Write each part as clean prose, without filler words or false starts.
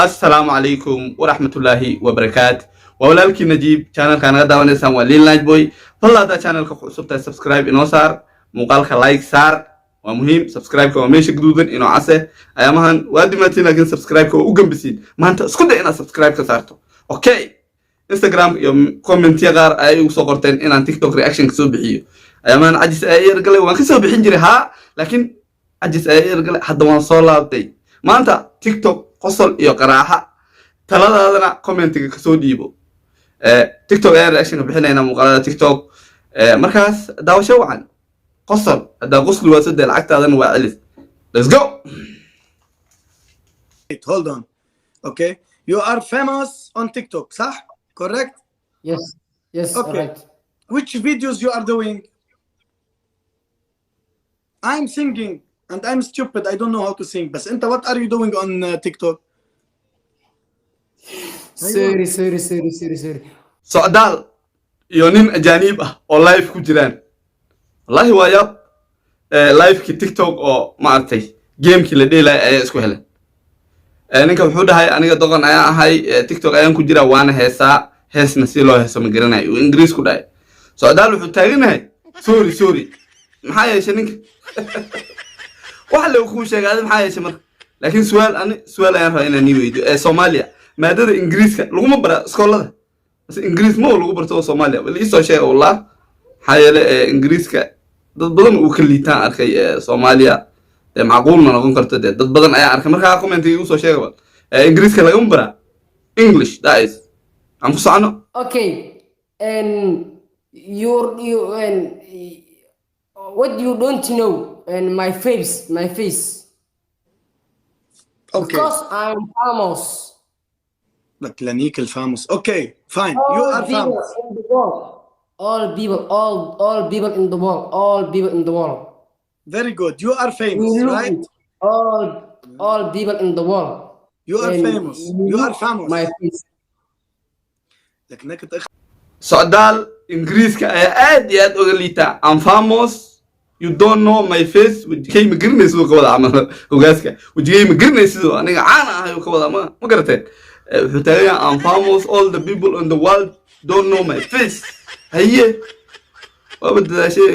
السلام عليكم ورحمة الله وبركاته وولالكي نجيب channel كان غدا ونسان ولين لاج بوي والله دا channel كحسبتا سبسكرايب إنو صار مقالك لايك صار ومهم سبسكرايب كو ميشي قدودن إنو عسى أيامهن وادي ما تينا جن سبسكرايب كو وقم بسين ما أنت اسكت إنا سبسكرايب كسارتو أوكي انستغرام يوم كومنت يغار أي وصورتين إنا تيك توك رياكشن كسو بحيو أيامهن عجز أي رجلي وان كسو بحين جري ها لكن عجز أي رجلي حد وان صولاتي ما أنت تيك توك قصل iyo qaraaxa taladaadana commentiga ka soo dhiibo TikTok ay reaction bixinayna muuqaalada TikTok markaas daawasho wacan qosol hada qosl waa saddex lacagtaadan waa celis. Let's go. Hold on. Okay, you are famous on TikTok, صح? Correct? Yes, Okay. correct. Which videos you are doing? I'm singing and I'm stupid. I don't know how to sing. But انت what are you doing on TikTok? Sorry. socdaal iyo nin ajaanib ah oo live ku jiraan wallahi waa yaab live-ki TikTok oo maartay game-ki la dheelay ay isku heleen ninka wuxuu dhahay aniga doqon ayaan ahay TikTok ayaan ku jira waana heesna si loo heeso ma garanayo Ingiriis ku dhahay socdaal wuxuu taaganahay sorry maxaa yeeshay ninka waxa la ku sheegay maxaa yeeshay marka laakiin su'aal ayaan rabaa inaan weydiiyo Soomaaliya maadada Ingiriiska laguma bara iskoolada bas Ingiriis ma lagu barto Soomaaliya wali soo sheegay wallah hay'ada Ingiriiska dad badan oo ka liitaan arkay Soomaaliya macquul ma noqon karto dad badan ayaa arkay marka commentiga soo sheegay Ingiriiska laguma bara English that is aan ku socno. Okay, and you and what you don't know and my face. Okay. Because I'm famous. Like Lanik famous. Okay, fine. You are famous. In the world. All people in the world. Very good. You are famous, You look right? it. All people in the world. You are And famous. You are famous. My face. لكنك socdaal Ingiriiska ayaa aad iyo aad uga liita I'm famous you don't know my face wajigay ma garanaysid ka wada amal hogaaska wajigay ma garanaysid aniga caan ah ayuu ka wada ma garatay wuxuu taagay I'm famous all the people in the world don't know my face haye wabadaashay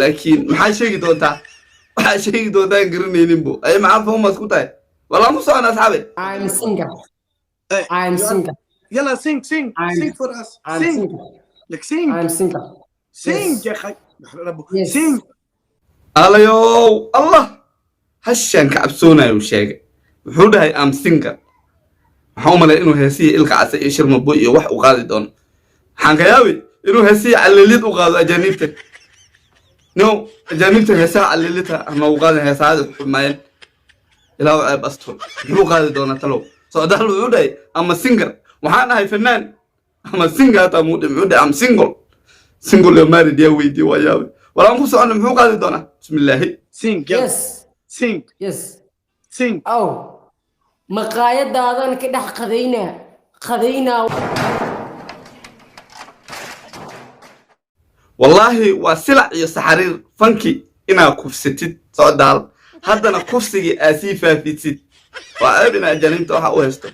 laakiin maxaa sheegi doontaa garanaynin bo ay maxaa famous ku tahay wala ma soo asxaabe I'm singer. Hey, I'm you are- singer. يلا sing I'm for us. I'm Sing. singer. Like sing. I'm singer. Sing Yes. يا أخي. ربو. Yes. Sing. alayow allah hashan ka cabsoonayo sheegay wuxuu dhahay I'm singer waxaan u malay inuu heesiyo ilka case iyo shirmabo iyo wax u qaadi doono waxaan ka yaabay inuu heesiyo calilid u qaado ajaanibta heesaha calilita ama u qaado heesaha xumaayeen ilaa ay basto muxuu qaadi doonaa talow socdaal wuxuu dhahay ama singer waxaan ahay fanaan ama singer hata wuxuu dhahay am single yo married ya weydiiyo waa yaabay walaan ku socono muxuu qaadi doonaa bismillaahi Sing. يلا. Yes. Sing. Yes. Sing. أو مقايدة كده خذينا والله وسلع يا سحرير فانكي إنا كفستيد صعدال هذا كفسي آسيفة في ست وأبنا جنين توها وهستو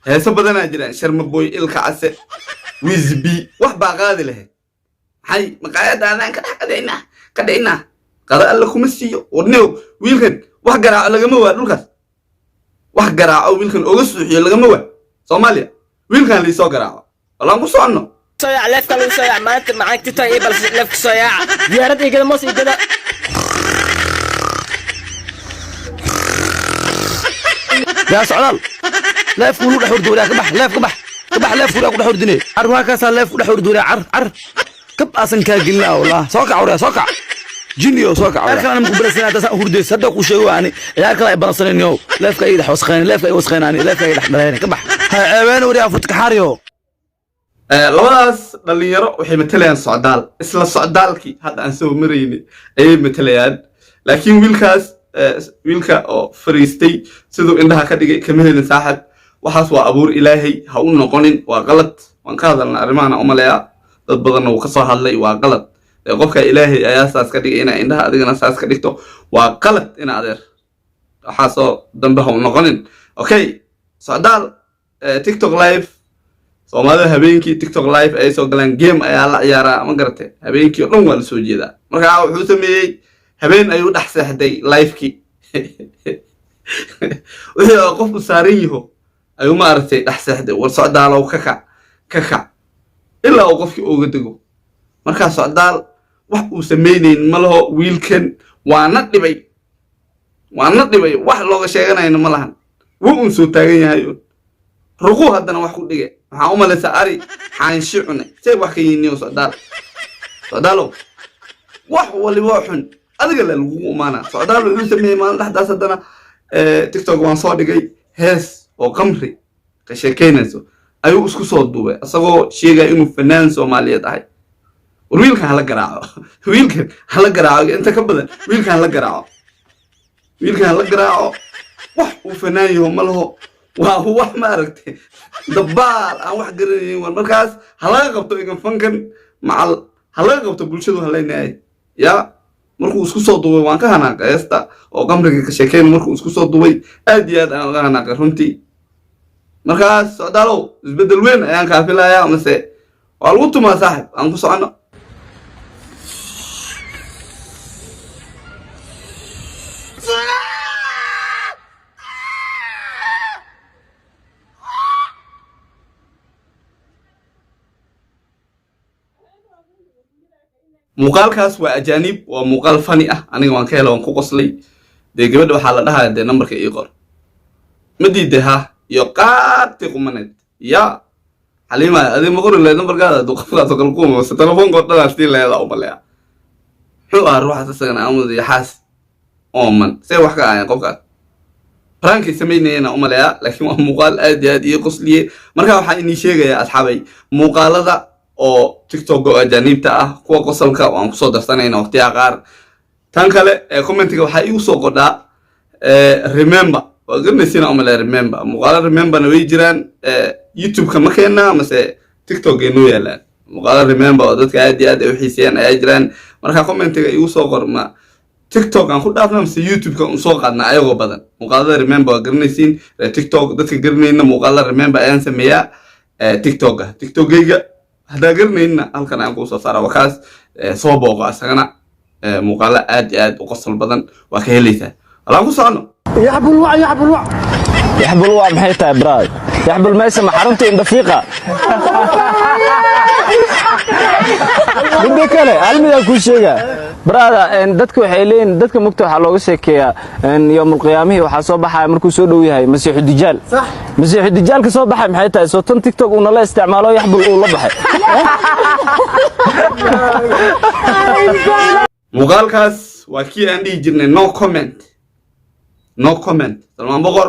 هسه بدنا جرين شرم بوي إلك عسى ويزبي وحبا غادي له هاي مقايدة أنا كدينا قال الله خمسي ورنيو ويلكن وحجرا لجموا لوكاس وحجرا أو ويلكن أوجسو هي لجموا سوماليا ويلكن اللي سوكرا والله مو صعنو صياع لفك لو صياع ما انت معك تتاي بل لفك صياع زيارتي كده موسي كده يا سعدال لا يفولوا دحور دوري كبح لا يفولوا دحور دني عروا كاسا لا يفولوا دحور دوري عر كب اسن كاغلنا والله سوكع جينيو سوكع انا مقبل سنه تسا هردي صدق وشيو يعني يا كلا برسنيو لا يفك يدح وسخين لا يفك وسخين اني لا يفك يدح دلين كبح عيبان وري افوتك حاريو labadaas dhalinyaro waxay matalayaan socdaal isla socdaalkii hadda aan soo marayni ayay matalayaan laakiin wiilka oo fariistay sidoo indhaha ka dhigay kama helin saaxib waxaas waa abuur ilaahay ha u noqonin waa qalad waan ka hadalnaa arrimahan u maleeyaa dad badan oo ka soo hadlay waa qalad qofka ilaahay ayaa saas ka dhigay ina indhaha adigana saas ka dhigto waa qalad ina adeer waxaasoo dambe ha u noqonin okay socdaal tiktok live soomaalida habeenkii tiktok live ay soo galaan game ayaa la ciyaaraa ma garatay habeenkii oo dhan waa la soo jeedaa markaa wuxuu sameeyey habeen ayuu dhex seexday livekii wixii oo qofku saaran yaho ayuu maaragtay dhex seexday war socdaalow ka kac ilaa uu qofkii uga dego markaa socdaal wax uu samaynayn ma laho wiilkan waana dhibay wax looga sheeganayna ma lahan wuu un soo taagan yahay ruquu haddana wax ku dhige waxaan u malaysaa ari xaanshi cune say wax ka yiiniyo socdaalow wax waliba xun adiga la lagugu imaanaa socdaal wuxuu sameeyey maalin dhexdaas haddana tiktok waan soo dhigay hees oo qamri ka sheekaynayso ayuu isku soo duubay asagoo sheegaya inuu fanaan soomaaliyeed ahay war wiilkan hala garaaco inta ka badan wiilkan hala garaaco wax uu fanaan yaho ma laho waa wax maaragtay dabaal aan wax garanaynin war markaas halaga qabto igan fankan macal halaga qabto bulshadu halaynaay yaa markuu isku soo duubay waan ka hanaaqay heesta oo qamriga ka sheekayn markuu isku soo duubay aad iyo aad aan uga hanaaqay runtii markaas socdaalow isbeddel weyn ayaan kaa filayaa mase waa lagu tumaa saaxib aan ku socono muuqaalkaas waa ajaanib waa muuqaal fani ah aniga waan ka hela waan ku qoslay dee gabadha waxaa la dhahaa dee nambarka ii qor ma diiday ha iyo qaabti qumaneed ya xaliima adiga ma qori lahayd nambarkaada aduu qofkaasoo kale ku umase telefoonka odhanaas tii leedaa umaleya muxuu ahaa ruuxaas isagana amud iyo xaas ooman see wax ka ahayn qofkaas farankay samaynayana umaleya laakiin waa muuqaal aad iyo aad ii qosliye markaa waxaa inii sheegayaa asxaabay muuqaalada oo tiktok oo ajaanibta ah kuwa qosolka waan kusoo darsanayna waqtiyaha qaar tan kale commentiga waxaa igu soo qodhaa remember waa garanaysiina umale remember muuqaalo rememberna way jiraan youtube-ka ma keenaa mase tiktok ay noo yaalaan muuqaalo remember oo dadka aad iyo aad ay u xiiseeyaan ayaa jiraan markaa commentiga igu soo qor ma tiktok aan ku dhaafna mase youtube-ka un soo qaadna ayagoo badan muuqaalada remember waa garanaysiin tiktok dadka garanayna muuqaalada remember ayaan sameeyaa tiktok-ga tiktokgayga haddaa garanayna halkan aan kuu soo saara wakaas soo booqo asagana muuqaalo aad iyo aad u qosol badan waa ka helaysaa walaan ku socono يحبل maxay tahay braad yaxbul meesha ma xarunta indhafiiqa midda kale almidaa kuu sheega braada dadka waxay leeyihin dadka mugta waxaa looga sheekeeyaa yowmul qiyaamihii waxaa soo baxaya markuu soo dhow yahay masiixu dijaal masiixu dijaalka soo baxay maxay tahay soo tan tiktok uu nala isticmaalo yaxbul uu la baxay muuqaalkaas waa kii aan dhihi jirnay no comment salmaan boqor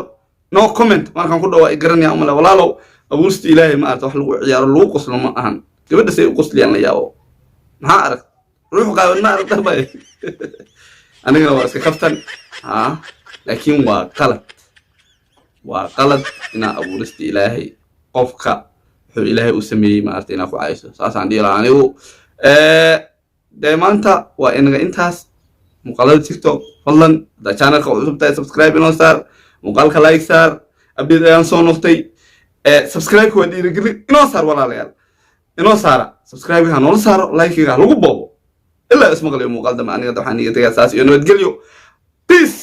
no comment markaan ku dhawaa garanaya umale walaalow abuursta ilaahay ma aragta wax lagu ciyaaro lagu qoslo ma ahan gabadha say u qosliyaan la yaabo maxaa arag ruux qaawan ma aragta bay anigana waa iska kaftan laakiin waa qalad inaa abuurista ilaahay qofka wuxuu ilaahay u sameeyey ma aragta inaa ku cayso saasaan dhihi lahaa anigu dee maanta waa inaga intaas muuqaalada tiktok fadlan haddaa channelka cusub tahay subscribe inoo saar muuqaalka like saar update ayaan soo noqtay subscribe-ka waa dhiirigelin inoo saar walaalayaal inoo saara subscribe-ka ha noola saaro like-ga ha lagu boobo ilaa ismaqlayo muuqaal dambe aniga waxaan iga tegaa saas iyo nabadgelyo peace